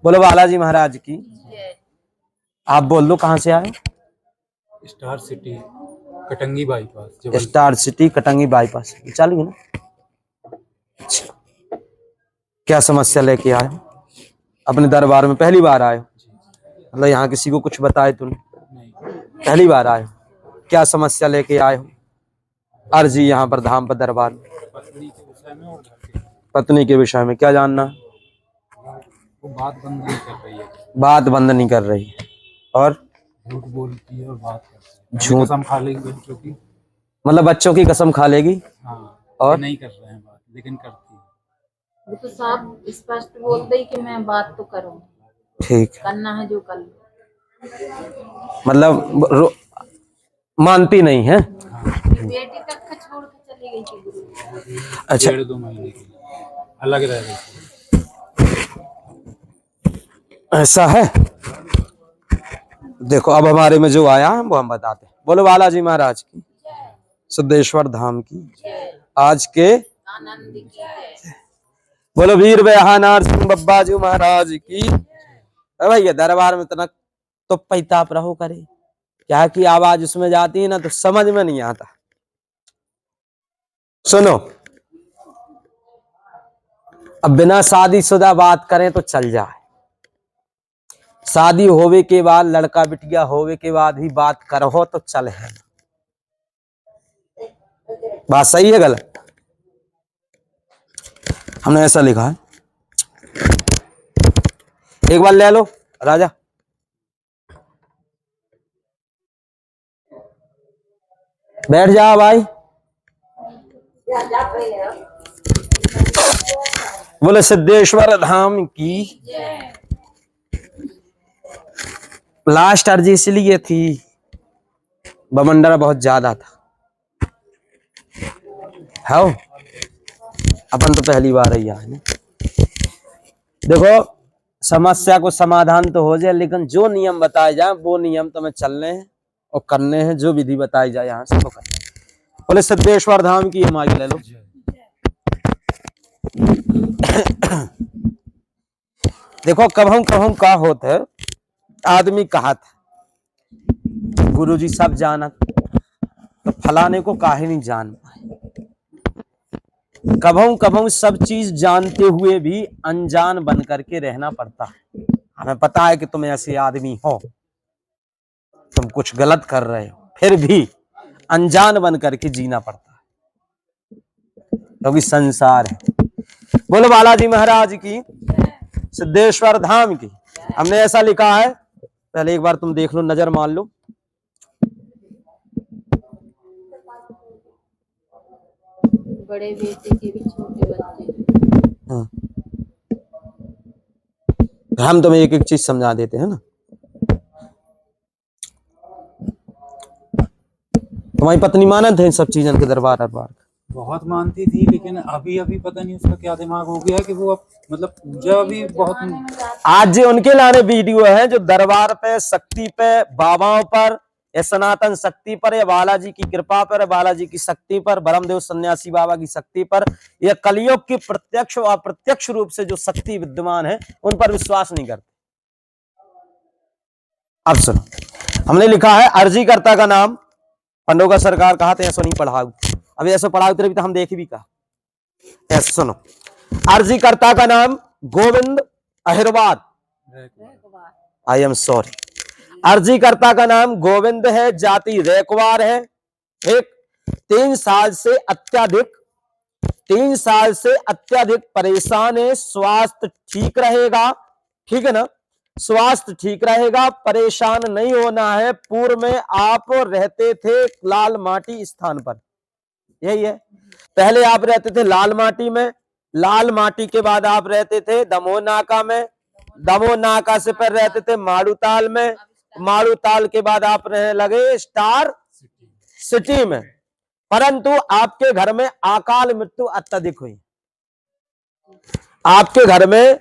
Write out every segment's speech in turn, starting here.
बोलो बालाजी महाराज की। आप बोल दो कहाँ से आए। Star city Katangi bypass Jabalpur. Star city Katangi bypass चलिए ना। अच्छा। क्या समस्या लेके आए हो? अपने दरबार में पहली बार आए हो? मतलब यहाँ किसी को कुछ बताए तूने? नहीं, पहली बार आए हो। क्या समस्या लेके आए हो? अर्जी यहाँ पर धाम पर दरबार में पत्नी के विषय में और घर के। पत्नी के विषय में क्या जानना है? वो बात बंद नहीं कर रही है, बात बंद नहीं कर रही है और झूठ बोलती है और बात करती है। झूठ कसम खा लेगी बच्चों की। मतलब बच्चों की कसम खा लेगी हाँ, और नहीं कर रहे हैं बात लेकिन करती है। वो तो साफ स्पष्ट बोल दे कि मैं बात तो करूँ, ठीक है। करना है जो कर लो। मतलब मानती नहीं है। बेटी तक का छोड़ के चली गई थी गुरु। अच्छा 1.5-2 महीने के लिए अलग रह रही थी। ऐसा है। देखो अब हमारे में जो आया है वो हम बताते हैं। बोलो बालाजी महाराज की, सिद्धेश्वर धाम की, आज के आनंद की। बोलो वीर बयानार सिंह बब्बाजू महाराज की। भैया दरबार में इतना तो पैताप रहो करे क्या की आवाज उसमें जाती है ना तो समझ में नहीं आता। सुनो, अब बिना शादीशुदा बात करें तो चल जाए, शादी होवे के बाद लड़का बिटिया होवे के बाद ही बात करो तो चल है। बात सही है गलत? हमने ऐसा लिखा है। एक बार ले लो राजा। बैठ जाओ भाई। बोले सिद्धेश्वर धाम की। लास्ट अर्जी इसलिए थी बमंडरा बहुत ज्यादा था। है अपन तो पहली बार ही आए ना। देखो समस्या को समाधान तो हो जाए लेकिन जो नियम बताए जाए वो नियम तुम्हें चलने हैं और करने हैं। जो विधि बताई जाए यहाँ से तो करना। बोले सिद्धेश्वर धाम की माई ले लो। देखो कभू कभू का होता है आदमी कहा था गुरुजी सब जाना तो फलाने को काहे नहीं जान पाए। कभू कभू सब चीज जानते हुए भी अनजान बन करके रहना पड़ता है। हमें पता है कि तुम ऐसे आदमी हो, तुम कुछ गलत कर रहे हो, फिर भी अनजान बन करके जीना पड़ता है क्योंकि संसार है। बोलो बालाजी महाराज की, सिद्धेश्वर धाम की। हमने ऐसा लिखा है, पहले एक बार तुम देख लो, नजर मान लो। बड़े बेटे के भी छोटे बच्चे। हाँ। हम तुम्हें एक एक चीज समझा देते हैं ना। तुम्हारी पत्नी मानत है इन सब चीजों के दरबार बहुत मानती थी लेकिन अभी अभी पता नहीं उसका क्या दिमाग हो गया कि वो अब मतलब पूजा भी बहुत। आज जो उनके लाने वीडियो है जो दरबार पे शक्ति पे बाबाओं पर या सनातन शक्ति पर या बालाजी की कृपा पर, बालाजी की शक्ति पर, ब्रह्मदेव सन्यासी बाबा की शक्ति पर या कलयुग की प्रत्यक्ष और अप्रत्यक्ष रूप से जो शक्ति विद्यमान है उन पर विश्वास नहीं करते। अब सुनो, हमने लिखा है अर्जीकर्ता का नाम पंडोगा सरकार कहा था, ऐसा नहीं पढ़ाऊ। अभी ऐसा पढ़ाऊ तेरे भी तो हम देख भी कहा। ऐसा सुनो, अर्जीकर्ता का नाम Govind Ahirwar. I am sorry. अर्जीकर्ता का नाम गोविंद है, जाति रैकवार है। एक 3 साल से अत्यधिक परेशान है। स्वास्थ्य ठीक रहेगा, ठीक है ना? स्वास्थ्य ठीक रहेगा, परेशान नहीं होना है। पूर्व में आप रहते थे लाल माटी स्थान पर, यही है। पहले आप रहते थे लाल माटी में, लाल माटी के बाद आप रहते थे दमोह नाका में, दमोह नाका से पर रहते थे माड़ूताल में, माड़ूताल के बाद आप रहने लगे स्टार सिटी में। परंतु आपके घर में अकाल मृत्यु अत्यधिक हुई। आपके घर में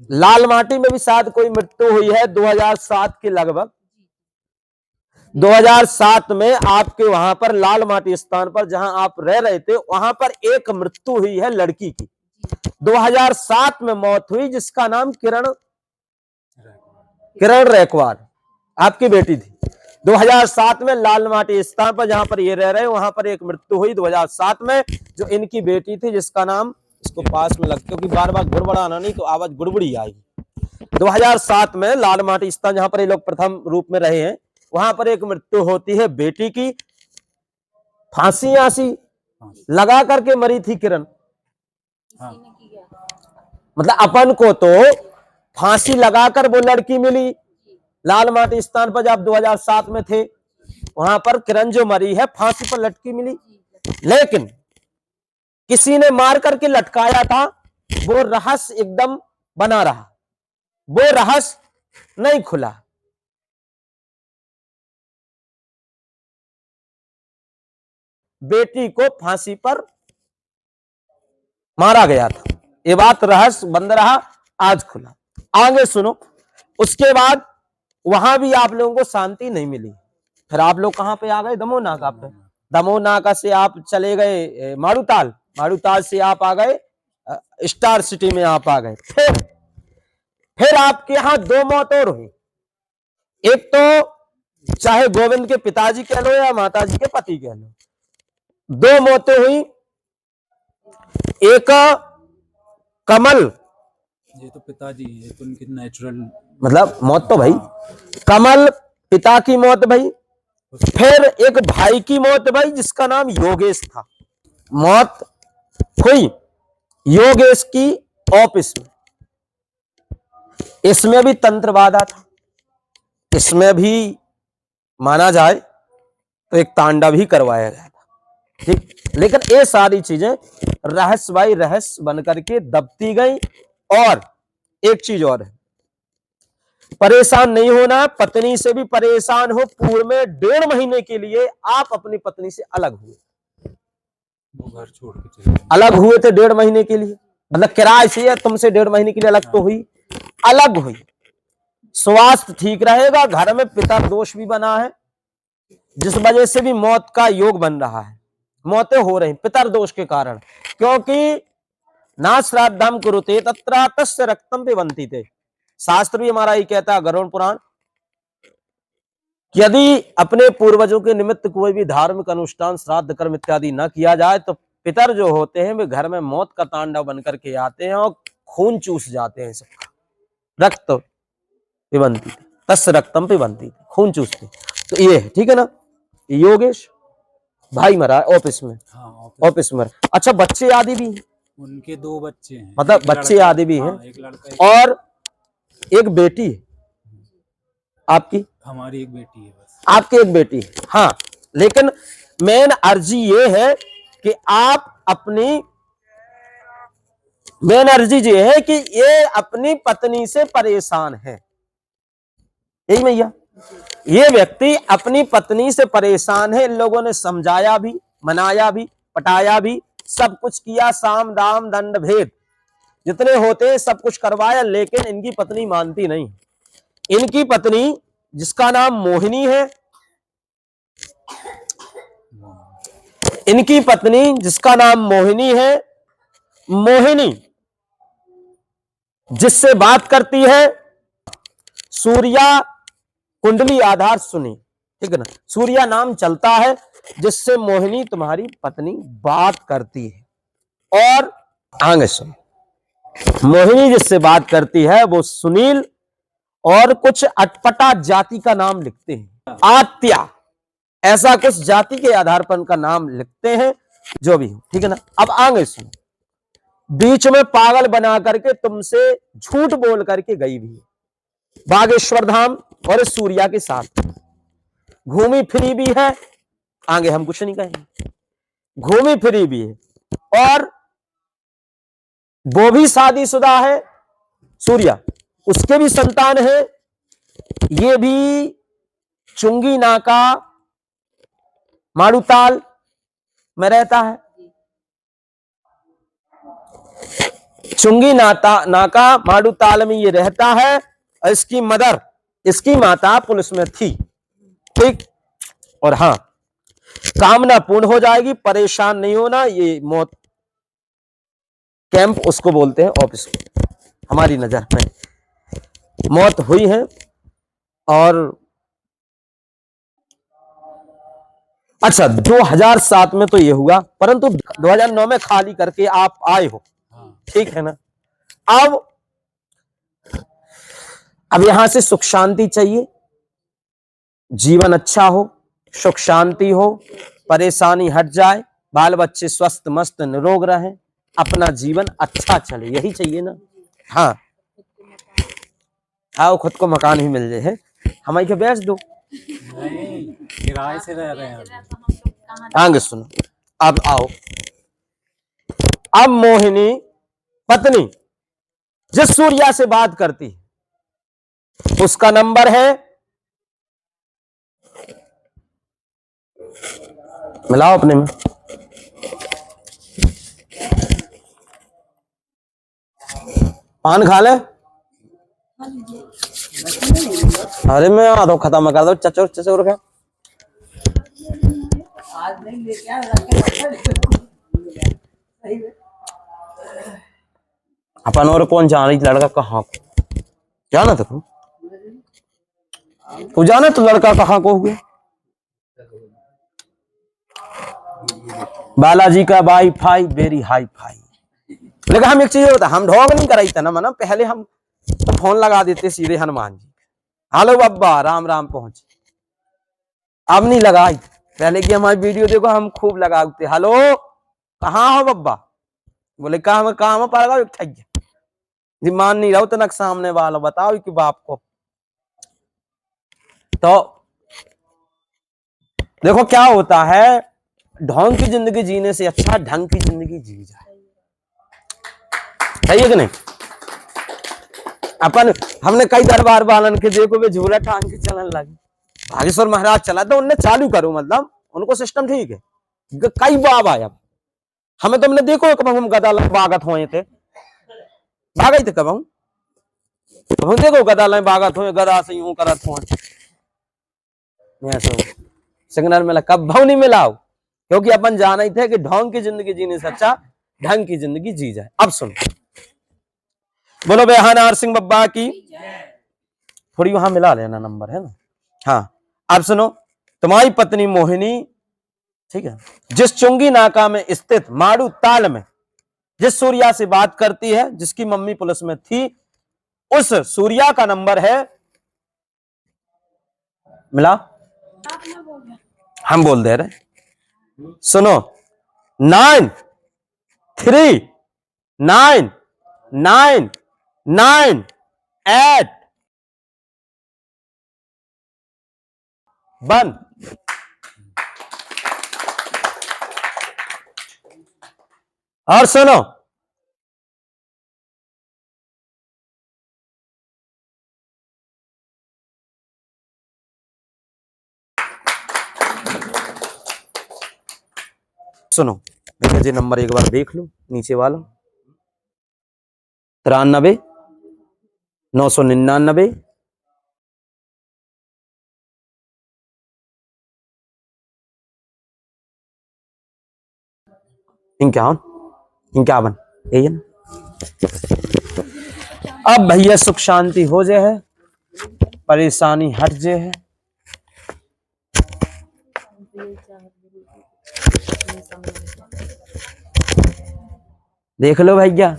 लाल माटी में भी शायद कोई मृत्यु हुई है 2007 के लगभग। 2007 में आपके वहां पर लाल माटी स्थान पर जहां आप रह रहे थे वहां पर एक मृत्यु हुई है लड़की की। 2007 में मौत हुई जिसका नाम किरण किरण रैकवार आपकी बेटी थी। 2007 में लाल माटी स्थान पर जहां पर ये रह रहे वहां पर एक मृत्यु हुई 2007 में, जो इनकी बेटी थी जिसका नाम, इसको पास में लग क्योंकि बार बार गुड़बड़ाना नहीं तो आवाज गुड़बड़ी आएगी। 2007 में लाल माटी स्थान जहां पर ये लोग प्रथम रूप में रहे हैं वहां पर एक मृत्यु होती है बेटी की। फांसी आसी लगा करके मरी थी किरण, किसी ने किया। मतलब अपन को तो फांसी लगाकर वो लड़की मिली लाल माटी स्थान पर जब 2007 में थे, वहां पर किरण जो मरी है फांसी पर लटकी मिली, लेकिन किसी ने मार करके लटकाया था, वो रहस्य एकदम बना रहा, वो रहस्य नहीं खुला। बेटी को फांसी पर मारा गया था, ये बात रहस्य बंद रहा, आज खुला। आगे सुनो, उसके बाद वहां भी आप लोगों को शांति नहीं मिली, फिर आप लोग कहां पे आ गए, दमोह नाका पे। दमोह नाका से आप चले गए मारूताल, मारूताल से आप आ गए स्टार सिटी में आप आ गए। फिर आपके यहां दो मौत और हुई, एक तो चाहे गोविंद के पिताजी कह लो या माताजी के पति कह लो, दो मौतें हुई। एक कमल, ये तो पिताजी, ये तो उनकी नेचुरल मतलब मौत तो भाई, कमल पिता की मौत भाई। फिर एक भाई की मौत भाई जिसका नाम योगेश था, मौत हुई योगेश की ऑफिस में। इसमें भी तंत्र बाधा था, इसमें भी माना जाए तो एक तांडव ही करवाया गया था, ठीक। लेकिन ये सारी चीजें रहस्य बाई रहस्य बनकर के दबती गई। और एक चीज और है, परेशान नहीं होना, पत्नी से भी परेशान हो। पूर्व में 1.5 महीने के लिए आप अपनी पत्नी से अलग हुए, वो घर छोड़ के चले गए। अलग हुए थे 1.5 महीने के लिए, मतलब किराए से तुमसे 1.5 महीने के लिए अलग तो हुई, अलग हुई। स्वास्थ्य ठीक रहेगा, घर में पितर दोष भी बना है जिस वजह से भी मौत का योग बन रहा है, मौतें हो रही पितर दोष के कारण, क्योंकि ना श्राद्धम कुरुते तत्र तस्य रक्तम पिबन्ति ते। शास्त्र भी हमारा ये कहता है, गरुड़ पुराण, कि यदि अपने पूर्वजों के निमित्त कोई भी धार्मिक अनुष्ठान श्राद्ध कर्म इत्यादि न किया जाए तो पितर जो होते हैं वे घर में मौत का तांडव बनकर के आते हैं और खून चूस जाते हैं सबका, रक्त पिबन्ति तस्य रक्तम पिबन्ति, खून चूसते। तो ये है, ठीक है ना। योगेश भाई मरा ऑफिस में, हाँ, ऑफिस में। अच्छा, बच्चे आदि भी हैं, उनके 2 बच्चे हैं, मतलब एक बच्चे लड़का, आदि भी हैं, हाँ, एक लड़का, एक और एक बेटी है आपकी, हमारी एक बेटी है बस। आपकी एक बेटी है, हाँ। लेकिन मेन अर्जी ये है कि आप अपनी, मेन अर्जी ये है कि ये अपनी पत्नी से परेशान है, यही भैया, ये व्यक्ति अपनी पत्नी से परेशान है। इन लोगों ने समझाया भी, मनाया भी, पटाया भी, सब कुछ किया, साम दाम दंड भेद जितने होते सब कुछ करवाया, लेकिन इनकी पत्नी मानती नहीं। इनकी पत्नी जिसका नाम मोहिनी है, इनकी पत्नी जिसका नाम मोहिनी है, मोहिनी जिससे बात करती है, सूर्या कुंडली आधार सुनी, ठीक है ना, सूर्या नाम चलता है जिससे मोहिनी तुम्हारी पत्नी बात करती है। और आगे सुन, मोहिनी जिससे बात करती है वो सुनील और कुछ अटपटा जाति का नाम लिखते हैं, आत्या, ऐसा कुछ जाति के आधार पर उनका नाम लिखते हैं, जो भी हो, ठीक है ना। अब आगे सुनो, बीच में पागल बना करके तुमसे झूठ बोल करके गई भी है, बागेश्वर धाम और सूर्या के साथ घूमी फिरी भी है, आगे हम कुछ नहीं कहेंगे, घूमी फिरी भी है। और वो भी शादीशुदा है, सूर्या, उसके भी संतान है, ये भी चुंगी नाका मारूताल में रहता है, चुंगी नाका मारूताल में ये रहता है। और इसकी मदर, इसकी माता पुलिस में थी, ठीक। और हाँ, कामना पूर्ण हो जाएगी, परेशान नहीं होना। ये मौत कैंप उसको बोलते हैं, ऑफिस को, हमारी नजर में। मौत हुई है। और अच्छा 2007 में तो ये हुआ, परंतु 2009 में खाली करके आप आए हो, ठीक है ना। अब यहां से सुख शांति चाहिए, जीवन अच्छा हो, सुख शांति हो, परेशानी हट जाए, बाल बच्चे स्वस्थ मस्त निरोग रहें, अपना जीवन अच्छा चले, यही चाहिए ना। हाँ आओ खुद को मकान ही मिल जाए, हमारे के बेच दो। नहीं, किराए से रह रहे हैं अभी। तो हम लोग कहाँ आगे सुनो, अब आओ। अब मोहिनी पत्नी जिस सूर्या से बात करती है उसका नंबर है, मिलाओ अपने में, पान खा ले। अरे मैं आ दो, खत्म कर दो, चचोर चचोर का। अपन और कौन जान रही लड़का कहाँ को जाना था, तू जाना तो लड़का कहाँ को हो गया। बालाजी का वाईफाई वेरी हाई फाई। लेकिन हम एक चीज होता, हम ढोंग नहीं कराई था ना, मना पहले हम तो फोन लगा देते सीधे हनुमान जी, हेलो बब्बा राम राम पहुंचे। अब नहीं लगाई, पहले की हमारी वीडियो देखो हम खूब लगाते, हेलो कहाँ हो बब्बा, बोले काम काम पर जी मान नहीं रहा तनक सामने वाला, बताओ कि बाप को। तो देखो क्या होता है, ढोंग की जिंदगी जीने से अच्छा ढंग की जिंदगी जी जाए, सही है कि नहीं। अपन हमने कई दरबार वालन के देखो वे झूला टांग के चलन लगे, भागेश्वर महाराज चला तो उनने चालू करो, मतलब उनको सिस्टम ठीक है। कई बाब आया, हमें तुमने देखो कब हम गदा बागत हुए थे, भागे थे कब हम देखो गदा लाइन बागत हुए, गदा से यूं करत हुए, सिग्नल मिला कब भाव नहीं मिलाओ, क्योंकि अपन जाना ही थे कि ढोंग की जिंदगी जीने से अच्छा ढंग की जिंदगी जी जाए। अब सुन, बोलो बेहानार सिंह बब्बा की, थोड़ी वहां मिला लेना नंबर है ना। हाँ अब सुनो, तुम्हारी पत्नी मोहिनी, ठीक है, जिस चुंगी नाका में स्थित माड़ू ताल में जिस सूर्या से बात करती है, जिसकी मम्मी पुलिस में थी, उस सूर्या का नंबर है, मिला हम बोल दे रहे, सुनो 939998 और सुनो सुनो भैया जी, नंबर एक बार देख लो नीचे वाला, 93 999 51 यही है ना। अब भैया सुख शांति हो जाए है, परेशानी हट जाए है, देख लो भैया।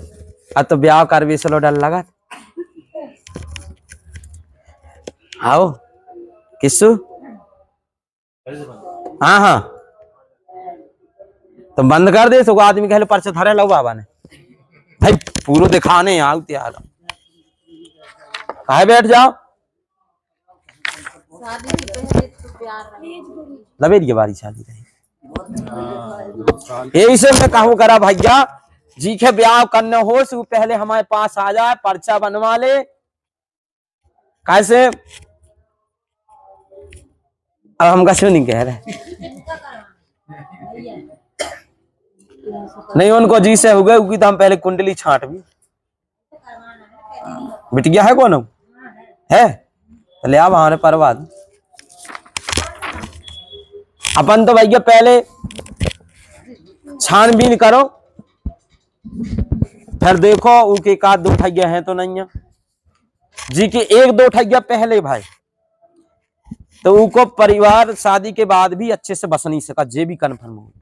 अब तो ब्याह कर भी चलो डर लगा, आओ किस्सू, हाँ हाँ तो बंद कर दे, तो आदमी कह लो पर्चा धरे लो बाबा ने, भाई पूरा दिखाने आओ त्यार, काहे बैठ जाओ, शादी से पहले तो प्यार रहा। लबेरी के बारी शादी रही, यही से मैं कहूँ करा भैया जी के ब्याह करना हो से पहले हमारे पास आ जाए, पर्चा बनवा ले, कैसे अब हम कछु नहीं कह रहे, नहीं उनको जी से हो गए तो हम पहले कुंडली छांट भी, बिटिया है कौन है, ले आप हमारे परवाद, अपन तो भैया पहले छानबीन करो, फिर देखो उनके एक आध दो ठैया हैं तो नहीं है, जी की 1-2 ठैया पहले भाई, तो उनको परिवार शादी के बाद भी अच्छे से बस नहीं सका, जे भी कन्फर्म हो।